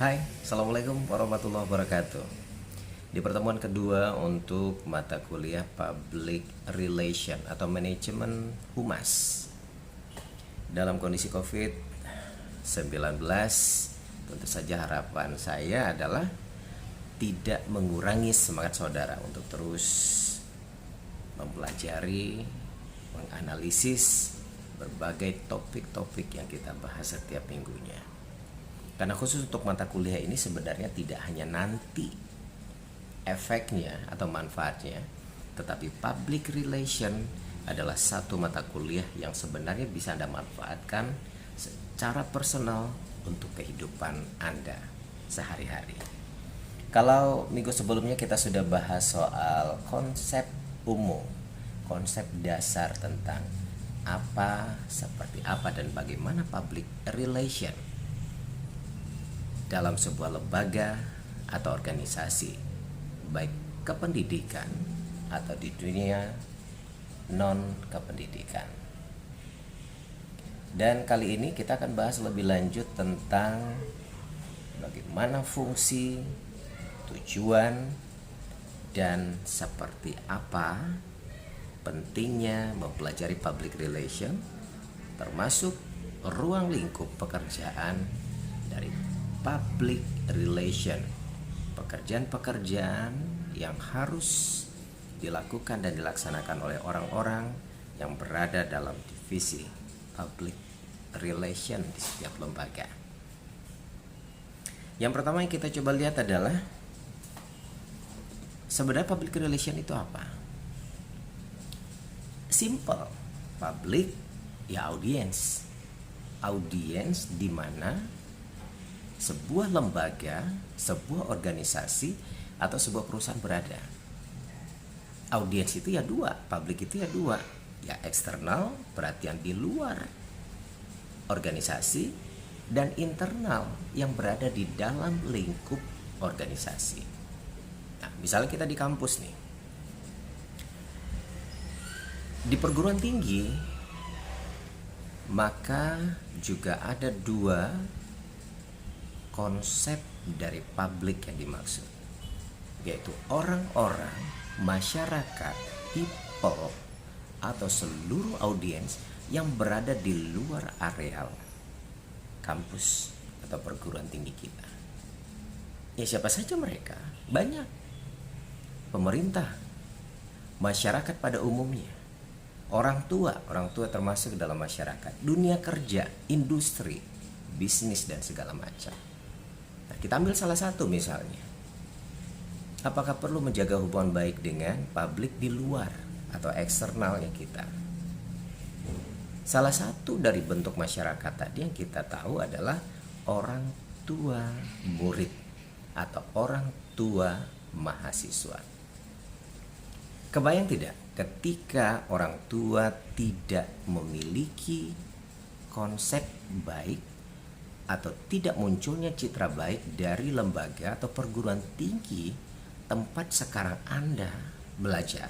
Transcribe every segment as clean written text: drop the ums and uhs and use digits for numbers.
Hai, Assalamualaikum warahmatullahi wabarakatuh. Di pertemuan kedua untuk mata kuliah Public Relation atau Manajemen Humas dalam kondisi COVID-19, tentu saja harapan saya adalah tidak mengurangi semangat saudara untuk terus mempelajari, menganalisis berbagai topik-topik yang kita bahas setiap minggunya. Karena khusus untuk mata kuliah ini sebenarnya tidak hanya nanti efeknya atau manfaatnya, tetapi public relation adalah satu mata kuliah yang sebenarnya bisa Anda manfaatkan secara personal untuk kehidupan Anda sehari-hari. Kalau minggu sebelumnya kita sudah bahas soal konsep umum, konsep dasar tentang apa, seperti apa, dan bagaimana public relation dalam sebuah lembaga atau organisasi, baik kependidikan atau di dunia non kependidikan. Dan kali ini kita akan bahas lebih lanjut tentang bagaimana fungsi, tujuan, dan seperti apa pentingnya mempelajari public relation, termasuk ruang lingkup pekerjaan dari public relation, pekerjaan-pekerjaan yang harus dilakukan dan dilaksanakan oleh orang-orang yang berada dalam divisi public relation di setiap lembaga. Yang pertama yang kita coba lihat adalah sebenarnya public relation itu apa? Simple. Public ya audience. Audience di mana sebuah lembaga, sebuah organisasi, atau sebuah perusahaan berada. Audiens itu ya dua, publik itu ya dua. Ya eksternal, perhatian di luar organisasi, dan internal yang berada di dalam lingkup organisasi. Nah, misalnya kita di kampus nih. Di perguruan tinggi, maka juga ada dua konsep dari publik yang dimaksud, yaitu orang-orang, masyarakat, people, atau seluruh audiens yang berada di luar areal kampus atau perguruan tinggi kita. Ya siapa saja mereka? Banyak. Pemerintah, masyarakat pada umumnya, orang tua termasuk dalam masyarakat, dunia kerja, industri, bisnis, dan segala macam. Nah, kita ambil salah satu misalnya. Apakah perlu menjaga hubungan baik dengan publik di luar atau eksternalnya kita? Salah satu dari bentuk masyarakat tadi yang kita tahu adalah orang tua murid atau orang tua mahasiswa. Kebayang tidak ketika orang tua tidak memiliki konsep baik atau tidak munculnya citra baik dari lembaga atau perguruan tinggi tempat sekarang Anda belajar?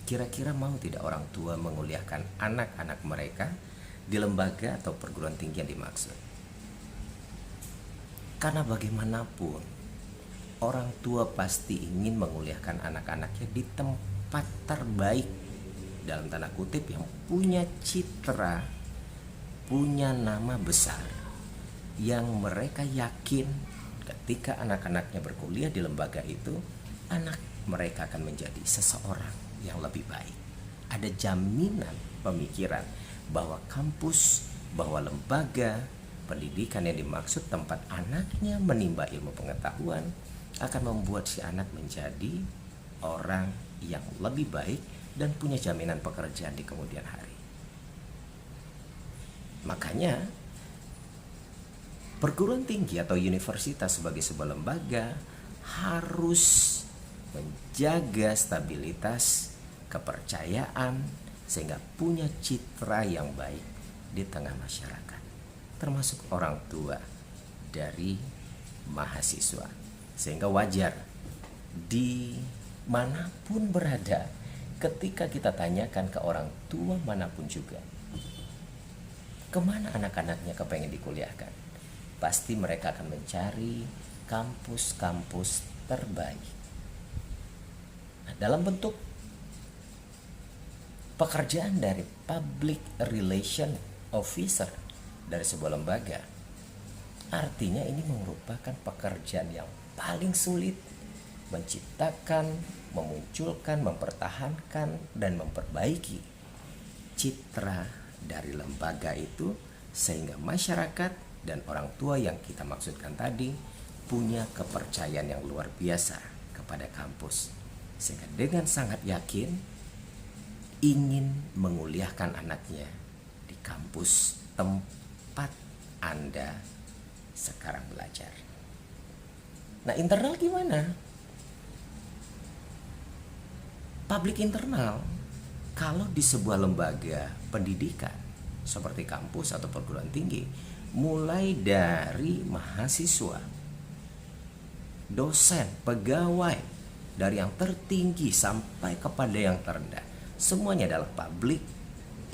Kira-kira mau tidak orang tua menguliahkan anak-anak mereka di lembaga atau perguruan tinggi yang dimaksud? Karena bagaimanapun orang tua pasti ingin menguliahkan anak-anaknya di tempat terbaik, dalam tanda kutip, yang punya citra, punya nama besar, yang mereka yakin ketika anak-anaknya berkuliah di lembaga itu, anak mereka akan menjadi seseorang yang lebih baik. Ada jaminan pemikiran bahwa kampus, bahwa lembaga pendidikan yang dimaksud tempat anaknya menimba ilmu pengetahuan akan membuat si anak menjadi orang yang lebih baik dan punya jaminan pekerjaan di kemudian hari. Makanya perguruan tinggi atau universitas sebagai sebuah lembaga harus menjaga stabilitas, kepercayaan, sehingga punya citra yang baik di tengah masyarakat, termasuk orang tua dari mahasiswa. Sehingga wajar dimanapun berada, ketika kita tanyakan ke orang tua manapun juga, kemana anak-anaknya kepengen dikuliahkan, pasti mereka akan mencari kampus-kampus terbaik. Nah, dalam bentuk pekerjaan dari public relation officer dari sebuah lembaga, artinya ini merupakan pekerjaan yang paling sulit, menciptakan, memunculkan, mempertahankan, dan memperbaiki citra dari lembaga itu sehingga masyarakat dan orang tua yang kita maksudkan tadi punya kepercayaan yang luar biasa kepada kampus, sehingga dengan sangat yakin ingin menguliahkan anaknya di kampus tempat Anda sekarang belajar. Nah, internal gimana? Public internal, kalau di sebuah lembaga pendidikan seperti kampus atau perguruan tinggi, mulai dari mahasiswa, dosen, pegawai, dari yang tertinggi sampai kepada yang terendah, semuanya adalah public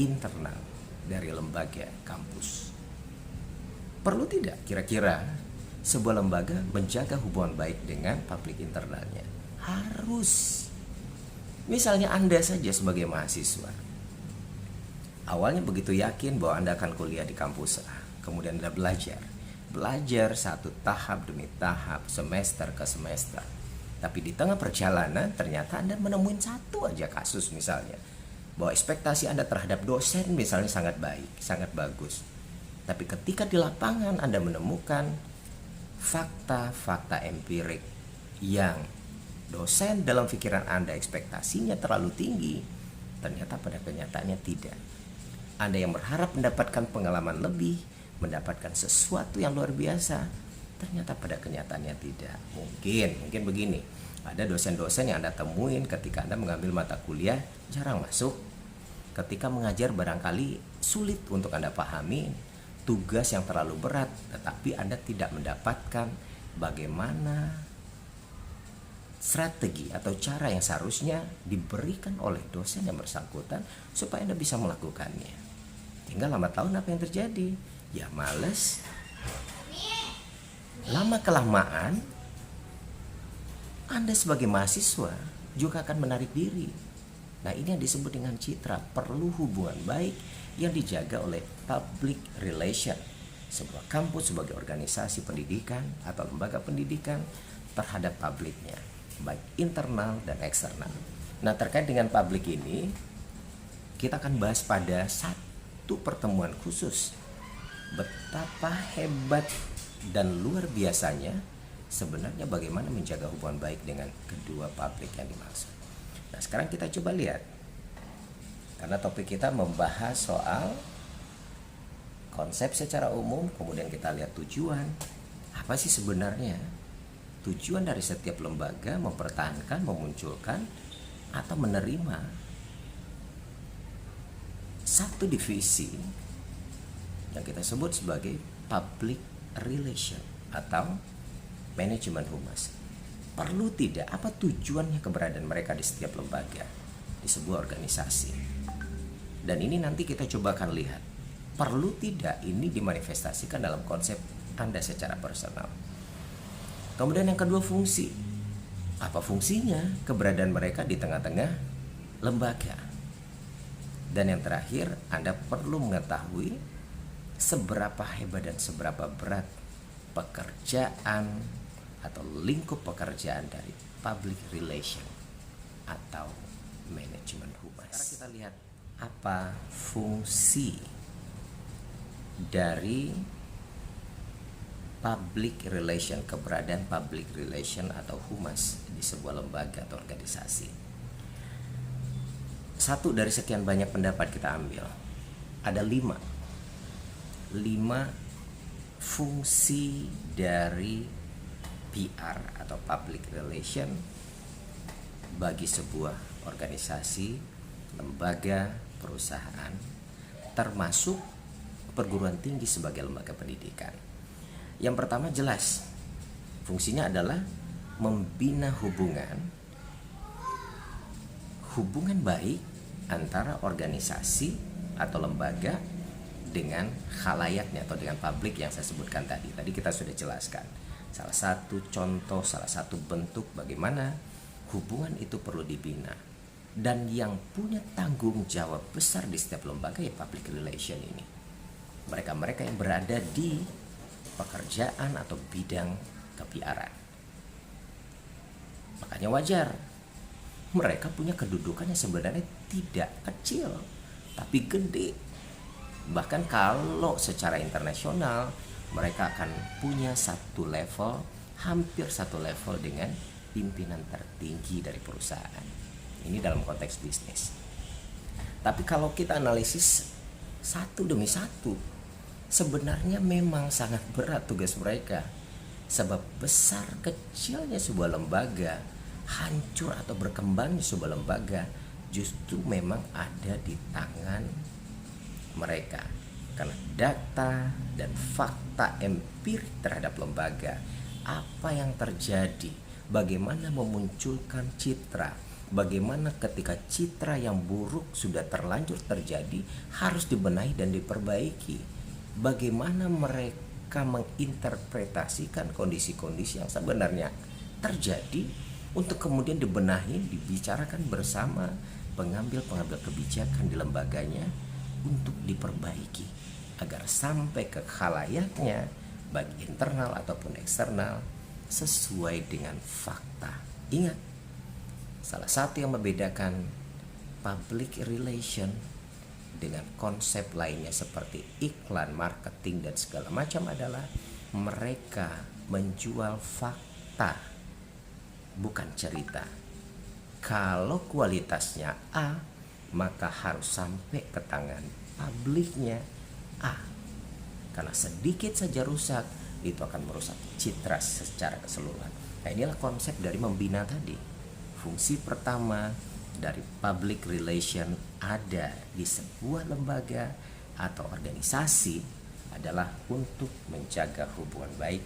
internal dari lembaga kampus. Perlu tidak kira-kira sebuah lembaga menjaga hubungan baik dengan public internalnya? Harus. Misalnya Anda saja sebagai mahasiswa, awalnya begitu yakin bahwa Anda akan kuliah di kampus A, kemudian Anda belajar satu tahap demi tahap, semester ke semester. Tapi di tengah perjalanan ternyata Anda menemuin satu aja kasus misalnya, bahwa ekspektasi Anda terhadap dosen misalnya sangat baik, sangat bagus. Tapi ketika di lapangan Anda menemukan fakta-fakta empirik yang dosen dalam pikiran Anda ekspektasinya terlalu tinggi, ternyata pada kenyataannya tidak. Anda yang berharap mendapatkan pengalaman lebih, mendapatkan sesuatu yang luar biasa, ternyata pada kenyataannya tidak. Mungkin begini, ada dosen-dosen yang Anda temuin ketika Anda mengambil mata kuliah jarang masuk. Ketika mengajar barangkali sulit untuk Anda pahami, tugas yang terlalu berat, tetapi Anda tidak mendapatkan bagaimana strategi atau cara yang seharusnya diberikan oleh dosen yang bersangkutan supaya Anda bisa melakukannya. Tinggal lambat laun apa yang terjadi? Ya males. Lama kelamaan Anda sebagai mahasiswa juga akan menarik diri. Nah, ini yang disebut dengan citra. Perlu hubungan baik yang dijaga oleh public relation sebuah kampus sebagai organisasi pendidikan atau lembaga pendidikan terhadap publiknya, baik internal dan eksternal. Nah, terkait dengan publik ini kita akan bahas pada satu pertemuan khusus betapa hebat dan luar biasanya sebenarnya bagaimana menjaga hubungan baik dengan kedua publik yang dimaksud. Nah, sekarang kita coba lihat, karena topik kita membahas soal konsep secara umum, kemudian kita lihat tujuan. Apa sih sebenarnya tujuan dari setiap lembaga mempertahankan, memunculkan, atau menerima satu divisi yang kita sebut sebagai public relation atau manajemen humas. Perlu tidak, apa tujuannya keberadaan mereka di setiap lembaga, di sebuah organisasi. Dan ini nanti kita coba akan lihat, perlu tidak ini dimanifestasikan dalam konsep Anda secara personal. Kemudian yang kedua, fungsi. Apa fungsinya keberadaan mereka di tengah-tengah lembaga? Dan yang terakhir, Anda perlu mengetahui seberapa hebat dan seberapa berat pekerjaan atau lingkup pekerjaan dari public relation atau manajemen humas. Sekarang kita lihat apa fungsi dari public relation, keberadaan public relation atau humas di sebuah lembaga atau organisasi. Satu dari sekian banyak pendapat kita ambil, ada 5 fungsi dari PR atau public relation bagi sebuah organisasi, lembaga, perusahaan, termasuk perguruan tinggi sebagai lembaga pendidikan. Yang pertama jelas, fungsinya adalah membina hubungan baik antara organisasi atau lembaga dengan khalayaknya atau dengan publik yang saya sebutkan tadi. Tadi kita sudah jelaskan. Salah satu contoh, salah satu bentuk bagaimana hubungan itu perlu dibina. Dan yang punya tanggung jawab besar di setiap lembaga ya public relation ini. Mereka-mereka yang berada di pekerjaan atau bidang ke-PR-an. Makanya wajar mereka punya kedudukan yang sebenarnya tidak kecil, tapi gede. Bahkan kalau secara internasional mereka akan punya satu level, hampir satu level dengan pimpinan tertinggi dari perusahaan. Ini dalam konteks bisnis. Tapi kalau kita analisis satu demi satu, sebenarnya memang sangat berat tugas mereka. Sebab besar kecilnya sebuah lembaga, hancur atau berkembangnya sebuah lembaga, justru memang ada di tangan mereka. Karena data dan fakta empirik terhadap lembaga, apa yang terjadi, bagaimana memunculkan citra, bagaimana ketika citra yang buruk sudah terlanjur terjadi harus dibenahi dan diperbaiki, bagaimana mereka menginterpretasikan kondisi-kondisi yang sebenarnya terjadi untuk kemudian dibenahi, dibicarakan bersama pengambil-pengambil kebijakan di lembaganya untuk diperbaiki agar sampai ke khalayaknya baik internal ataupun eksternal sesuai dengan fakta. Ingat, salah satu yang membedakan public relation dengan konsep lainnya seperti iklan, marketing dan segala macam adalah mereka menjual fakta, bukan cerita. Kalau kualitasnya A, maka harus sampai ke tangan publiknya A. Karena sedikit saja rusak, itu akan merusak citra secara keseluruhan. Nah, inilah konsep dari membina tadi. Fungsi pertama dari public relation ada di sebuah lembaga atau organisasi adalah untuk menjaga hubungan baik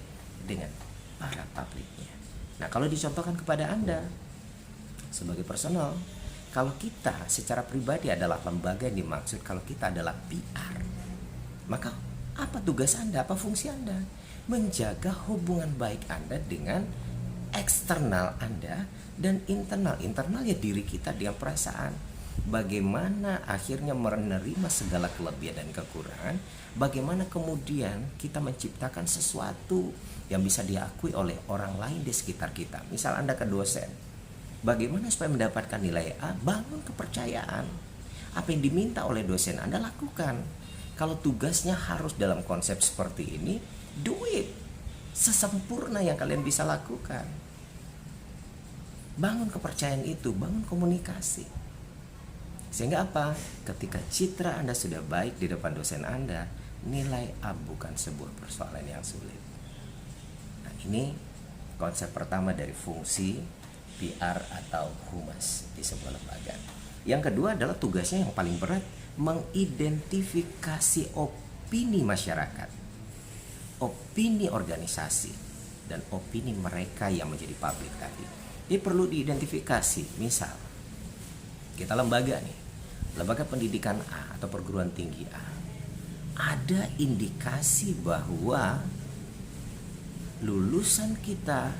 dengan para publiknya. Nah, kalau dicontohkan kepada Anda sebagai personal, kalau kita secara pribadi adalah lembaga yang dimaksud, kalau kita adalah PR, maka apa tugas Anda, apa fungsi Anda? Menjaga hubungan baik Anda dengan eksternal Anda dan internal. Internal ya diri kita dengan perasaan. Bagaimana akhirnya menerima segala kelebihan dan kekurangan, bagaimana kemudian kita menciptakan sesuatu yang bisa diakui oleh orang lain di sekitar kita. Misal Anda ke dosen, bagaimana supaya mendapatkan nilai A? Bangun kepercayaan. Apa yang diminta oleh dosen Anda lakukan. Kalau tugasnya harus dalam konsep seperti ini, do it sesempurna yang kalian bisa lakukan. Bangun kepercayaan itu, bangun komunikasi. Sehingga apa? Ketika citra Anda sudah baik di depan dosen Anda, nilai A bukan sebuah persoalan yang sulit. Nah, ini konsep pertama dari fungsi PR atau humas di sebuah lembaga. Yang kedua adalah tugasnya yang paling berat, mengidentifikasi opini masyarakat, opini organisasi, dan opini mereka yang menjadi publik tadi. Ini perlu diidentifikasi. Misal, kita lembaga nih, lembaga pendidikan A atau perguruan tinggi A, ada indikasi bahwa lulusan kita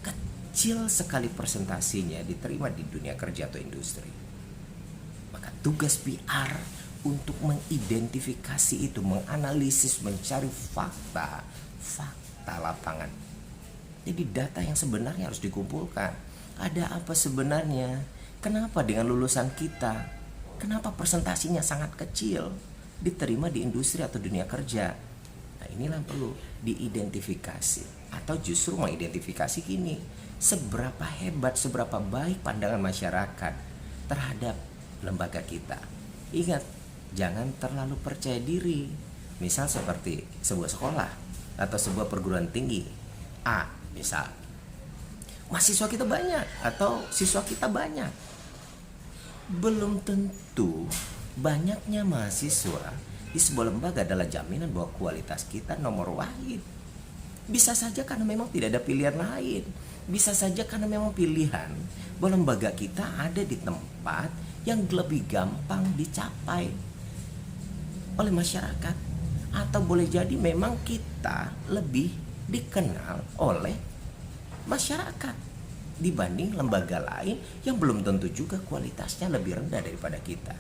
kecil sekali persentasinya diterima di dunia kerja atau industri. Maka tugas PR untuk mengidentifikasi itu, menganalisis, mencari fakta lapangan. Jadi data yang sebenarnya harus dikumpulkan. Ada apa sebenarnya? Kenapa dengan lulusan kita, kenapa persentasinya sangat kecil diterima di industri atau dunia kerja? Nah, inilah yang perlu diidentifikasi. Atau justru mengidentifikasi gini, seberapa hebat, seberapa baik pandangan masyarakat terhadap lembaga kita. Ingat, jangan terlalu percaya diri. Misal seperti sebuah sekolah atau sebuah perguruan tinggi A, misal mahasiswa kita banyak atau siswa kita banyak, belum tentu banyaknya mahasiswa di sebuah lembaga adalah jaminan bahwa kualitas kita nomor wahid. Bisa saja karena memang tidak ada pilihan lain. Bisa saja karena memang pilihan bahwa lembaga kita ada di tempat yang lebih gampang dicapai. oleh masyarakat, atau boleh jadi memang kita lebih dikenal oleh masyarakat dibanding lembaga lain yang belum tentu juga kualitasnya lebih rendah daripada kita.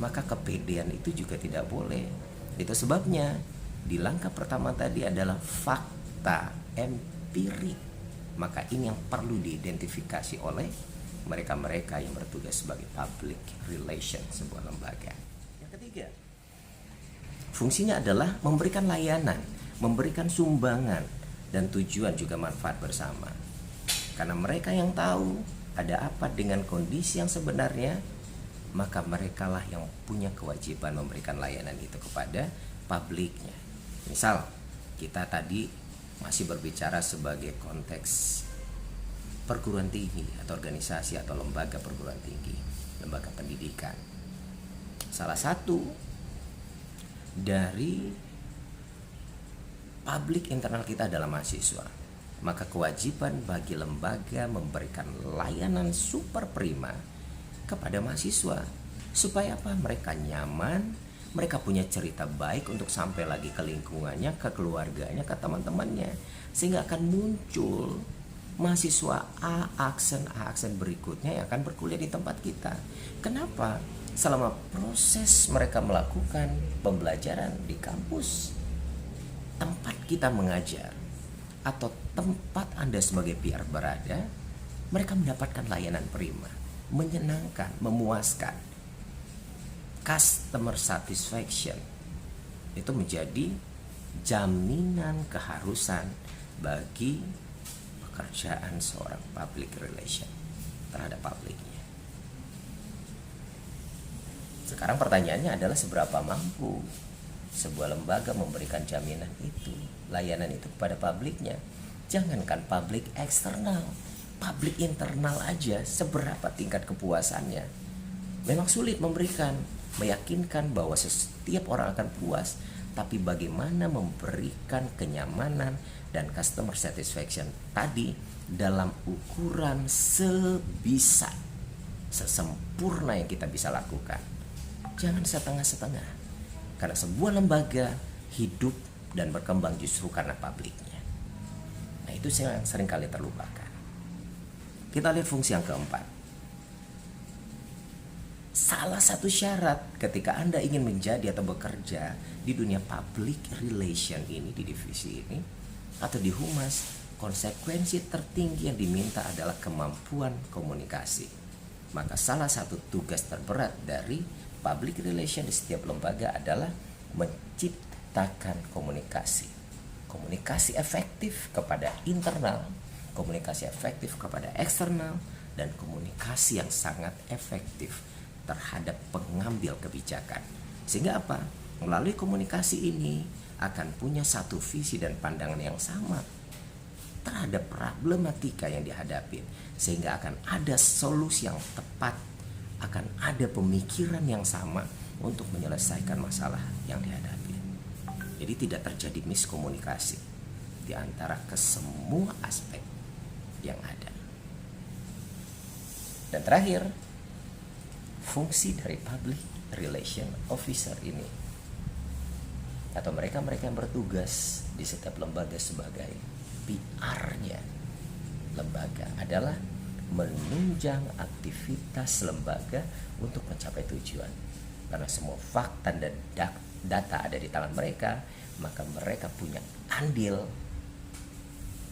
Maka kepedean itu juga tidak boleh. Itu sebabnya di langkah pertama tadi adalah fakta empirik. Maka ini yang perlu diidentifikasi oleh mereka-mereka yang bertugas sebagai public relation sebuah lembaga. Yang ketiga, fungsinya adalah memberikan layanan, memberikan sumbangan, dan tujuan juga manfaat bersama. Karena mereka yang tahu ada apa dengan kondisi yang sebenarnya, maka merekalah yang punya kewajiban memberikan layanan itu kepada publiknya. Misal, kita tadi masih berbicara sebagai konteks perguruan tinggi atau organisasi atau lembaga perguruan tinggi, lembaga pendidikan. Salah satu dari publik internal kita adalah mahasiswa. Maka kewajiban bagi lembaga memberikan layanan super prima kepada mahasiswa. Supaya apa? Mereka nyaman, mereka punya cerita baik untuk sampai lagi ke lingkungannya, ke keluarganya, ke teman-temannya. Sehingga akan muncul mahasiswa aksen berikutnya yang akan berkuliah di tempat kita. Kenapa? Selama proses mereka melakukan pembelajaran di kampus, tempat kita mengajar, atau tempat Anda sebagai PR berada, mereka mendapatkan layanan prima, menyenangkan, memuaskan. Customer satisfaction itu menjadi jaminan keharusan bagi pekerjaan seorang public relation terhadap publiknya. Sekarang pertanyaannya adalah seberapa mampu sebuah lembaga memberikan jaminan itu, layanan itu kepada publiknya. Jangankan publik eksternal, publik internal aja seberapa tingkat kepuasannya. Memang sulit memberikan, meyakinkan bahwa setiap orang akan puas, tapi bagaimana memberikan kenyamanan dan customer satisfaction tadi dalam ukuran sebisa, sesempurna yang kita bisa lakukan. Jangan setengah-setengah. Karena sebuah lembaga hidup dan berkembang justru karena publiknya. Nah, itu yang seringkali terlupakan. Kita lihat fungsi yang keempat. Salah satu syarat ketika Anda ingin menjadi atau bekerja di dunia public relation ini, di divisi ini, atau di humas, konsekuensi tertinggi yang diminta adalah kemampuan komunikasi. Maka salah satu tugas terberat dari public relation di setiap lembaga adalah menciptakan komunikasi. Komunikasi efektif kepada internal, komunikasi efektif kepada eksternal, dan komunikasi yang sangat efektif terhadap pengambil kebijakan. Sehingga apa? Melalui komunikasi ini akan punya satu visi dan pandangan yang sama terhadap problematika yang dihadapi. Sehingga akan ada solusi yang tepat, akan ada pemikiran yang sama untuk menyelesaikan masalah yang dihadapi. Jadi tidak terjadi miskomunikasi di antara kesemua aspek yang ada. Dan terakhir, fungsi dari public relation officer ini atau mereka-mereka yang bertugas di setiap lembaga sebagai PR-nya lembaga adalah menunjang aktivitas lembaga untuk mencapai tujuan. Karena semua fakta dan data ada di tangan mereka, maka mereka punya andil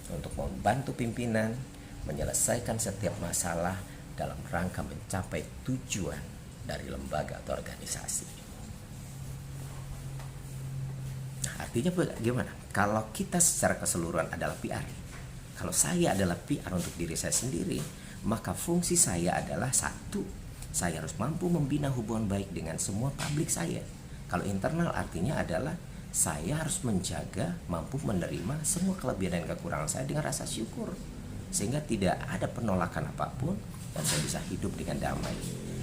untuk membantu pimpinan menyelesaikan setiap masalah dalam rangka mencapai tujuan dari lembaga atau organisasi. Nah, artinya bagaimana? Kalau kita secara keseluruhan adalah PR, kalau saya adalah PR untuk diri saya sendiri, maka fungsi saya adalah satu, saya harus mampu membina hubungan baik dengan semua publik saya. Kalau internal artinya adalah saya harus menjaga, mampu menerima semua kelebihan dan kekurangan saya dengan rasa syukur, sehingga tidak ada penolakan apapun dan saya bisa hidup dengan damai.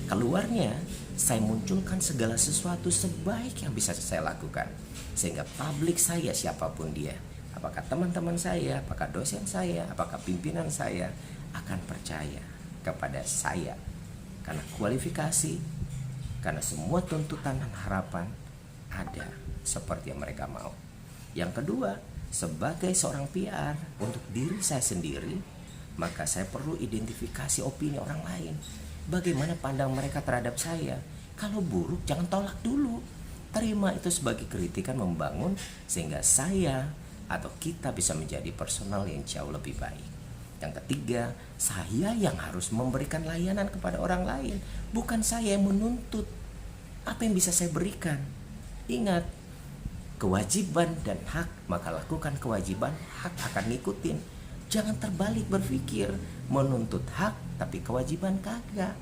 Keluarnya, saya munculkan segala sesuatu sebaik yang bisa saya lakukan, sehingga publik saya siapapun dia, apakah teman-teman saya, apakah dosen saya, apakah pimpinan saya, akan percaya kepada saya karena kualifikasi, karena semua tuntutan dan harapan ada seperti yang mereka mau. Yang kedua, sebagai seorang PR untuk diri saya sendiri, maka saya perlu identifikasi opini orang lain. Bagaimana pandang mereka terhadap saya? Kalau buruk jangan tolak dulu. Terima itu sebagai kritikan membangun sehingga saya atau kita bisa menjadi personal yang jauh lebih baik. Yang ketiga, saya yang harus memberikan layanan kepada orang lain, bukan saya yang menuntut. Apa yang bisa saya berikan? Ingat, kewajiban dan hak, maka lakukan kewajiban, hak akan ngikutin. Jangan terbalik berpikir, menuntut hak tapi kewajiban kagak.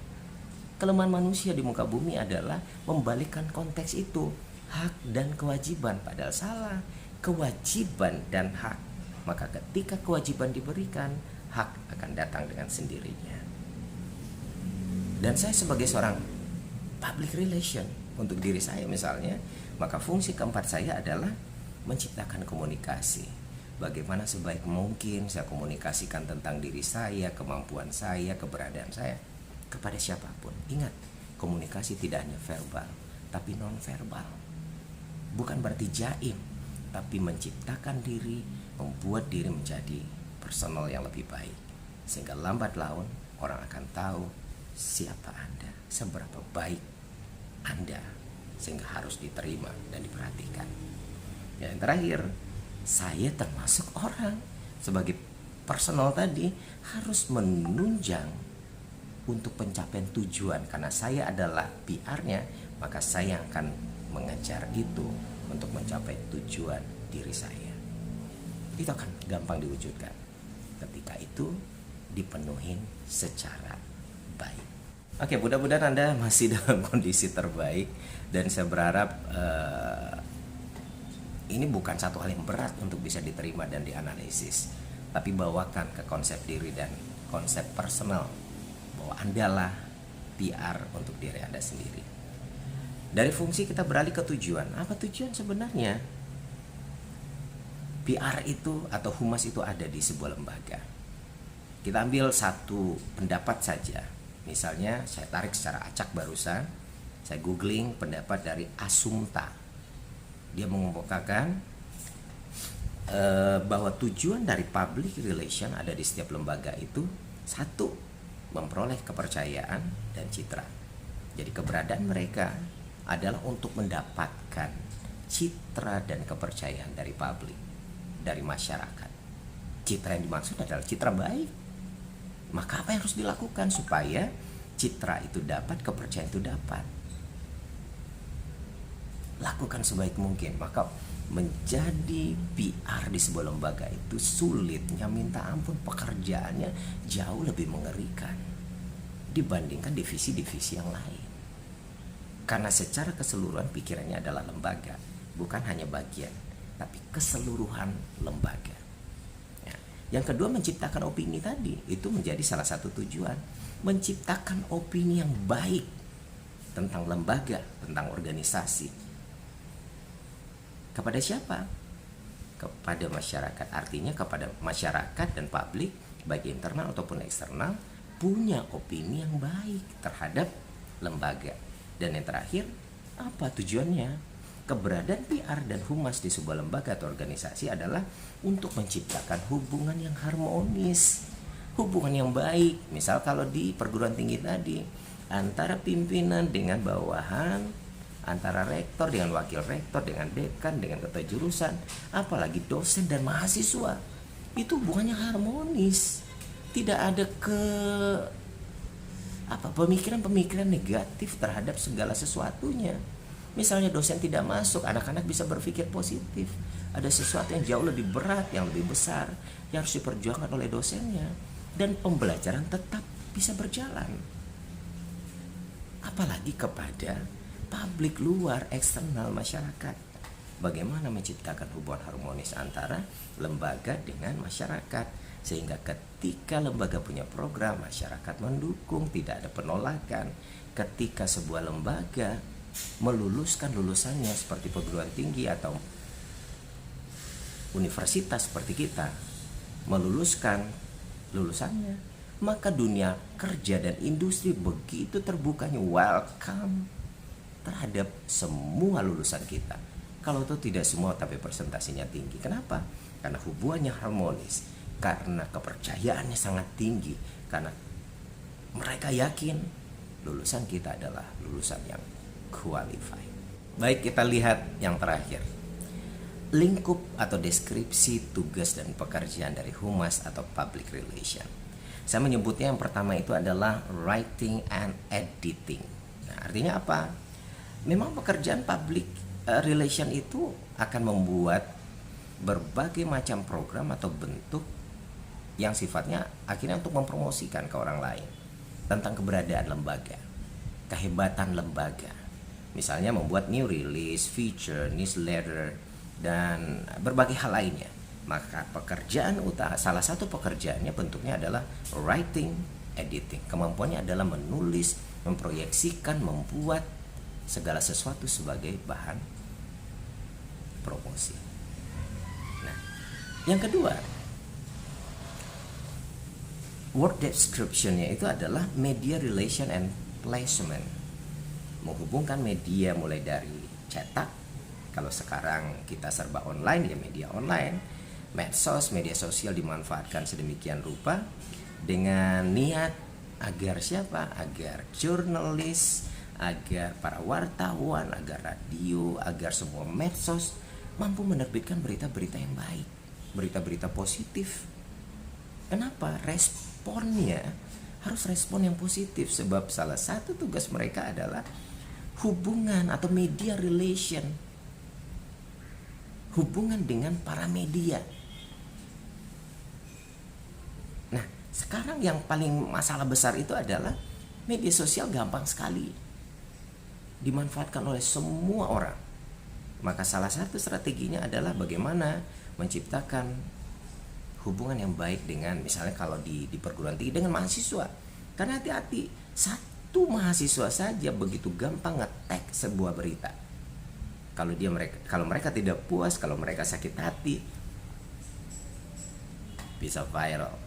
Kelemahan manusia di muka bumi adalah membalikkan konteks itu, hak dan kewajiban, padahal salah. Kewajiban dan hak, maka ketika kewajiban diberikan, hak akan datang dengan sendirinya. Dan saya sebagai seorang public relation untuk diri saya misalnya, maka fungsi keempat saya adalah menciptakan komunikasi. Bagaimana sebaik mungkin saya komunikasikan tentang diri saya, kemampuan saya, keberadaan saya kepada siapapun. Ingat, komunikasi tidak hanya verbal, tapi non-verbal. Bukan berarti jaim, tapi menciptakan diri, membuat diri menjadi personal yang lebih baik. Sehingga lambat laun orang akan tahu siapa Anda, seberapa baik Anda, sehingga harus diterima dan diperhatikan. Yang terakhir, saya termasuk orang sebagai personal tadi harus menunjang untuk pencapaian tujuan. Karena saya adalah PR-nya, maka saya akan mengejar itu untuk mencapai tujuan diri saya. Itu akan gampang diwujudkan ketika itu dipenuhin secara baik. Oke, mudah-mudahan Anda masih dalam kondisi terbaik, dan saya berharap ini bukan satu hal yang berat untuk bisa diterima dan dianalisis, tapi bawakan ke konsep diri dan konsep personal bahwa Anda lah PR untuk diri Anda sendiri. Dari fungsi kita beralih ke tujuan. Apa tujuan sebenarnya? PR itu atau humas itu ada di sebuah lembaga. Kita ambil satu pendapat saja. Misalnya saya tarik secara acak barusan, saya googling pendapat dari Asumta. Dia mengemukakan bahwa tujuan dari public relation ada di setiap lembaga itu, satu, memperoleh kepercayaan dan citra. Jadi keberadaan mereka adalah untuk mendapatkan citra dan kepercayaan dari publik, dari masyarakat. Citra yang dimaksud adalah citra baik. Maka apa yang harus dilakukan supaya citra itu dapat, kepercayaan itu dapat? Lakukan sebaik mungkin. Maka menjadi PR di sebuah lembaga itu sulitnya minta ampun, pekerjaannya jauh lebih mengerikan dibandingkan divisi-divisi yang lain. Karena secara keseluruhan pikirannya adalah lembaga, bukan hanya bagian, tapi keseluruhan lembaga. Ya. Yang kedua, menciptakan opini tadi, itu menjadi salah satu tujuan. Menciptakan opini yang baik tentang lembaga, tentang organisasi. Kepada siapa? Kepada masyarakat. Artinya kepada masyarakat dan publik, baik internal ataupun eksternal, punya opini yang baik terhadap lembaga. Dan yang terakhir, apa tujuannya? Keberadaan PR dan humas di sebuah lembaga atau organisasi adalah untuk menciptakan hubungan yang harmonis, hubungan yang baik. Misal kalau di perguruan tinggi tadi, antara pimpinan dengan bawahan, antara rektor dengan wakil rektor, dengan dekan, dengan ketua jurusan, apalagi dosen dan mahasiswa, itu hubungannya harmonis. Tidak ada pemikiran-pemikiran negatif terhadap segala sesuatunya. Misalnya dosen tidak masuk, anak-anak bisa berpikir positif. Ada sesuatu yang jauh lebih berat, yang lebih besar, yang harus diperjuangkan oleh dosennya, dan pembelajaran tetap bisa berjalan. Apalagi kepada publik luar, eksternal, masyarakat. Bagaimana menciptakan hubungan harmonis antara lembaga dengan masyarakat, sehingga ketika lembaga punya program, masyarakat mendukung, tidak ada penolakan. Ketika sebuah lembaga meluluskan lulusannya seperti perguruan tinggi atau universitas seperti kita, meluluskan lulusannya, maka dunia kerja dan industri begitu terbukanya, welcome. terhadap semua lulusan kita. Kalau itu tidak semua, tapi presentasinya tinggi. Kenapa? Karena hubungannya harmonis, karena kepercayaannya sangat tinggi, karena mereka yakin lulusan kita adalah lulusan yang qualified. Baik, kita lihat yang terakhir. Lingkup atau deskripsi tugas dan pekerjaan dari humas atau public relation. Saya menyebutnya yang pertama itu adalah writing and editing. Nah, artinya apa? Memang pekerjaan public relation itu akan membuat berbagai macam program atau bentuk yang sifatnya akhirnya untuk mempromosikan ke orang lain tentang keberadaan lembaga, kehebatan lembaga. Misalnya membuat new release, feature, newsletter, dan berbagai hal lainnya. Maka pekerjaan utama, salah satu pekerjaannya bentuknya adalah writing, editing. Kemampuannya adalah menulis, memproyeksikan, membuat segala sesuatu sebagai bahan promosi. Nah, yang kedua, work description-nya itu adalah media relation and placement. Menghubungkan media mulai dari cetak, kalau sekarang kita serba online ya media online, medsos, media sosial dimanfaatkan sedemikian rupa dengan niat agar siapa? Agar jurnalis, agar para wartawan, agar radio, agar semua medsos mampu menerbitkan berita-berita yang baik, berita-berita positif. Kenapa? Responnya harus respon yang positif, sebab salah satu tugas mereka adalah hubungan atau media relation, hubungan dengan para media. Nah, sekarang yang paling masalah besar itu adalah media sosial gampang sekali dimanfaatkan oleh semua orang. Maka salah satu strateginya adalah bagaimana menciptakan hubungan yang baik dengan, misalnya kalau di perguruan tinggi, dengan mahasiswa. Karena hati-hati, satu mahasiswa saja begitu gampang nge-tag sebuah berita. Kalau mereka tidak puas, kalau mereka sakit hati, bisa viral.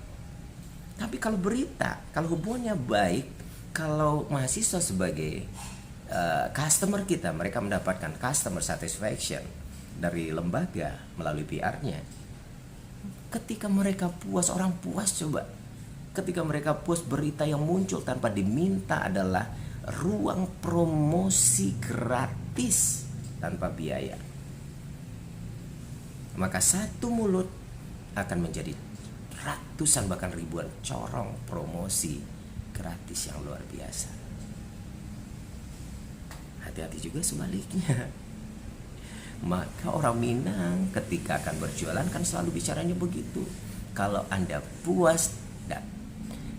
Tapi kalau berita, kalau hubungannya baik, kalau mahasiswa sebagai customer kita, mereka mendapatkan customer satisfaction dari lembaga melalui PR-nya. Ketika mereka puas, orang puas coba. Ketika mereka puas, berita yang muncul tanpa diminta adalah ruang promosi gratis tanpa biaya. Maka satu mulut akan menjadi ratusan bahkan ribuan corong promosi gratis yang luar biasa. Hati-hati juga sebaliknya. Maka orang Minang ketika akan berjualan kan selalu bicaranya begitu. Kalau Anda puas,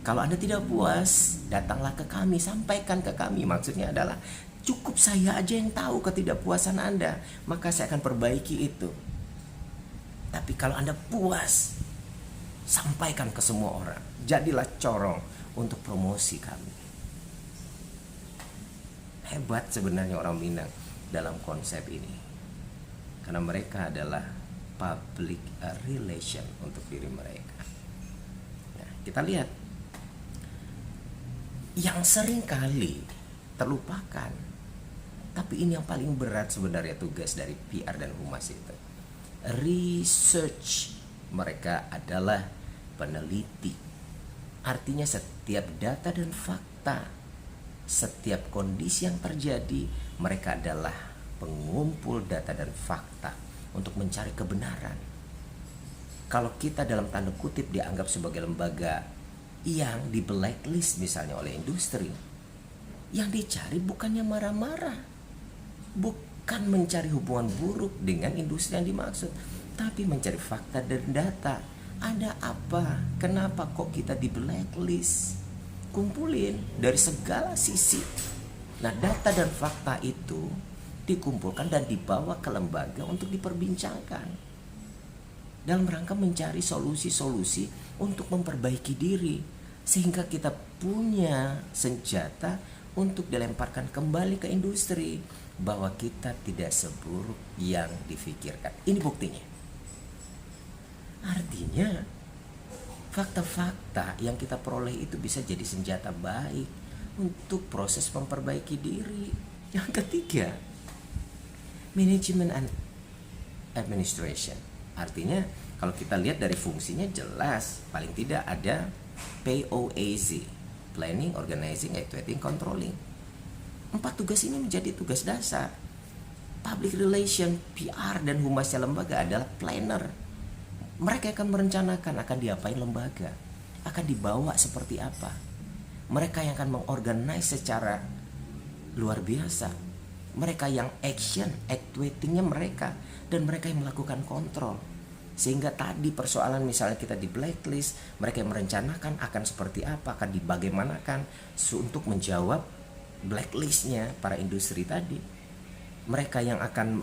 kalau Anda tidak puas, datanglah ke kami, sampaikan ke kami. Maksudnya adalah cukup saya aja yang tahu ketidakpuasan Anda, maka saya akan perbaiki itu. Tapi kalau Anda puas, sampaikan ke semua orang. Jadilah corong untuk promosi kami. Hebat sebenarnya orang Minang dalam konsep ini. Karena mereka adalah public relation untuk diri mereka. Nah, kita lihat yang sering kali terlupakan, tapi ini yang paling berat sebenarnya tugas dari PR dan humas itu. Research. Mereka adalah peneliti. Artinya setiap data dan fakta, setiap kondisi yang terjadi, mereka adalah pengumpul data dan fakta untuk mencari kebenaran. Kalau kita dalam tanda kutip dianggap sebagai lembaga yang di blacklist misalnya oleh industri, yang dicari bukannya marah-marah, bukan mencari hubungan buruk dengan industri yang dimaksud, tapi mencari fakta dan data. Ada apa? Kenapa kok kita di blacklist? Kumpulin dari segala sisi. Nah, data dan fakta itu dikumpulkan dan dibawa ke lembaga untuk diperbincangkan dalam rangka mencari solusi-solusi untuk memperbaiki diri, sehingga kita punya senjata untuk dilemparkan kembali ke industri bahwa kita tidak seburuk yang difikirkan. Ini buktinya. Artinya fakta-fakta yang kita peroleh itu bisa jadi senjata baik untuk proses memperbaiki diri. Yang ketiga, management and administration. Artinya kalau kita lihat dari fungsinya jelas, paling tidak ada POAZ, planning, organizing, actuating, controlling. 4 tugas ini menjadi tugas dasar. Public relation, PR, dan humasnya lembaga adalah planner. Mereka akan merencanakan akan diapain lembaga, akan dibawa seperti apa. Mereka yang akan mengorganize secara luar biasa. Mereka yang action, actuatingnya mereka, dan mereka yang melakukan kontrol. Sehingga tadi persoalan misalnya kita di blacklist, mereka yang merencanakan akan seperti apa, akan dibagaimanakan untuk menjawab blacklistnya para industri tadi. Mereka yang akan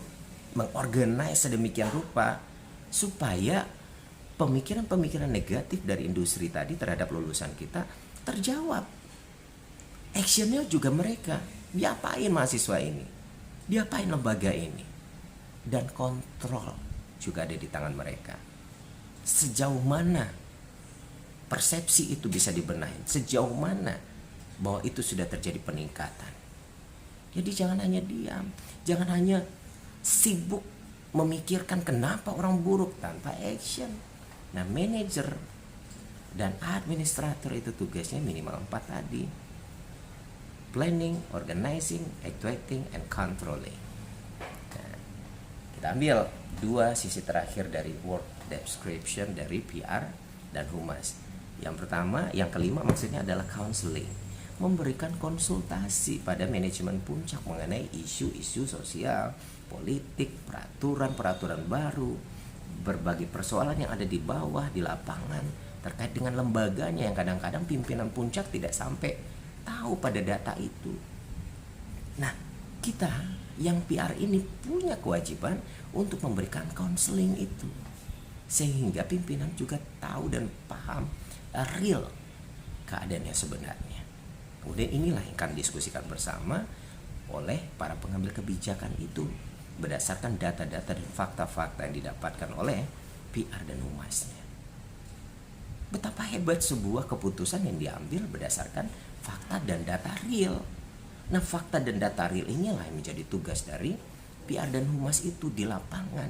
mengorganize sedemikian rupa supaya pemikiran-pemikiran negatif dari industri tadi terhadap lulusan kita terjawab. Actionnya juga mereka. Diapain mahasiswa ini? Diapain lembaga ini? Dan kontrol juga ada di tangan mereka. Sejauh mana persepsi itu bisa dibenahi? Sejauh mana bahwa itu sudah terjadi peningkatan? Jadi jangan hanya diam, jangan hanya sibuk memikirkan kenapa orang buruk tanpa action. Nah, manajer dan administrator itu tugasnya minimal 4 tadi. Planning, organizing, actuating, and controlling. Nah, kita ambil 2 sisi terakhir dari work description dari PR dan humas. Yang pertama, yang kelima maksudnya adalah counseling, memberikan konsultasi pada manajemen puncak mengenai isu-isu sosial, politik, peraturan baru, berbagai persoalan yang ada di bawah, di lapangan, terkait dengan lembaganya yang kadang-kadang pimpinan puncak tidak sampai tahu pada data itu. Nah, kita yang PR ini punya kewajiban untuk memberikan konseling itu, sehingga pimpinan juga tahu dan paham real keadaannya sebenarnya. Kemudian inilah yang akan diskusikan bersama oleh para pengambil kebijakan itu berdasarkan data-data dan fakta-fakta yang didapatkan oleh PR dan humasnya. Betapa hebat sebuah keputusan yang diambil berdasarkan fakta dan data real. Nah, fakta dan data real inilah yang menjadi tugas dari PR dan humas itu di lapangan,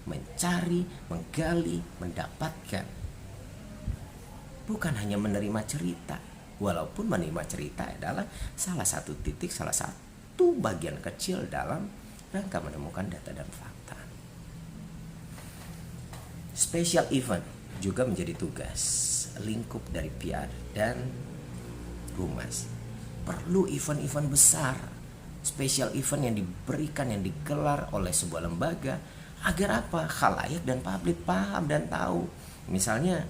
mencari, menggali, mendapatkan. Bukan hanya menerima cerita, walaupun menerima cerita adalah salah satu titik, salah satu bagian kecil dalam rangka menemukan data dan fakta. Special event juga menjadi tugas lingkup dari PR dan humas. Perlu event-event besar, special event yang diberikan, yang digelar oleh sebuah lembaga agar apa? Khalayak dan publik paham dan tahu. Misalnya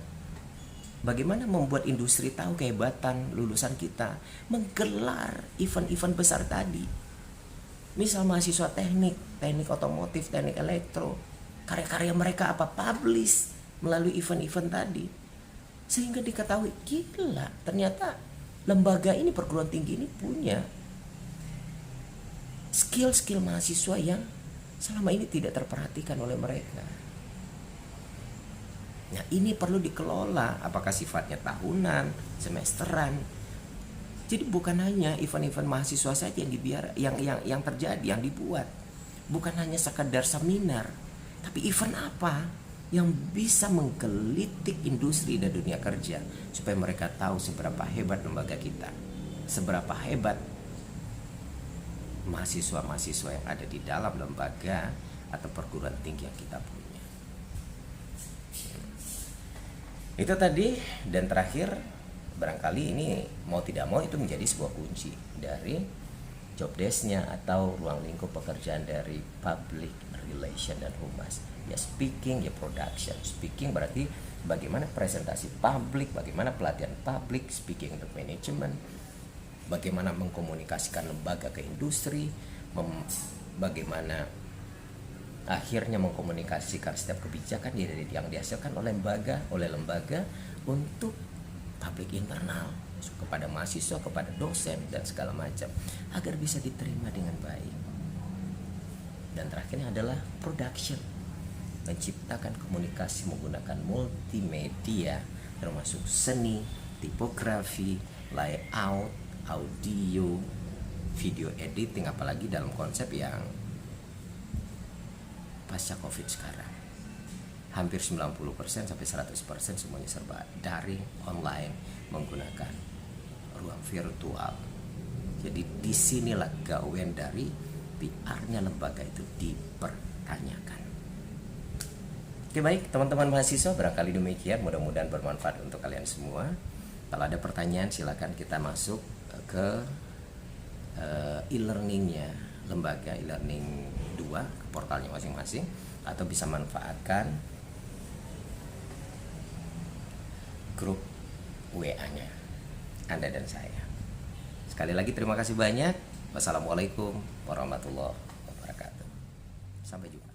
bagaimana membuat industri tahu kehebatan lulusan kita, menggelar event-event besar tadi. Misal mahasiswa teknik otomotif, teknik elektro, karya-karya mereka apa publish melalui event-event tadi, sehingga diketahui gila, ternyata lembaga ini, perguruan tinggi ini punya skill-skill mahasiswa yang selama ini tidak terperhatikan oleh mereka. Nah, ini perlu dikelola, apakah sifatnya tahunan, semesteran. Jadi bukan hanya event-event mahasiswa saja yang terjadi, yang dibuat. Bukan hanya sekadar seminar, tapi event apa yang bisa menggelitik industri dan dunia kerja supaya mereka tahu seberapa hebat lembaga kita, seberapa hebat mahasiswa-mahasiswa yang ada di dalam lembaga atau perguruan tinggi yang kita punya. Itu tadi, dan terakhir barangkali ini mau tidak mau itu menjadi sebuah kunci dari job desk-nya atau ruang lingkup pekerjaan dari public relation dan humas. Ya speaking, ya production. Speaking berarti bagaimana presentasi publik, bagaimana pelatihan publik, speaking untuk manajemen, bagaimana mengkomunikasikan lembaga ke industri, bagaimana akhirnya mengkomunikasikan setiap kebijakan yang dihasilkan oleh lembaga untuk publik internal, kepada mahasiswa, kepada dosen, dan segala macam, agar bisa diterima dengan baik. Dan terakhirnya adalah production, menciptakan komunikasi menggunakan multimedia termasuk seni, tipografi, layout, audio, video editing, apalagi dalam konsep yang pasca Covid sekarang. Hampir 90% sampai 100% semuanya serba daring, online, menggunakan ruang virtual. Jadi disinilah gawean dari PR-nya lembaga itu dipertanyakan. Oke, baik teman-teman mahasiswa, barangkali demikian, mudah-mudahan bermanfaat untuk kalian semua. Kalau ada pertanyaan silakan kita masuk ke e-learningnya lembaga e-learning 2 ke portalnya masing-masing, atau bisa manfaatkan grup WA-nya Anda dan saya. Sekali lagi terima kasih banyak. Wassalamualaikum warahmatullahi wabarakatuh. Sampai jumpa.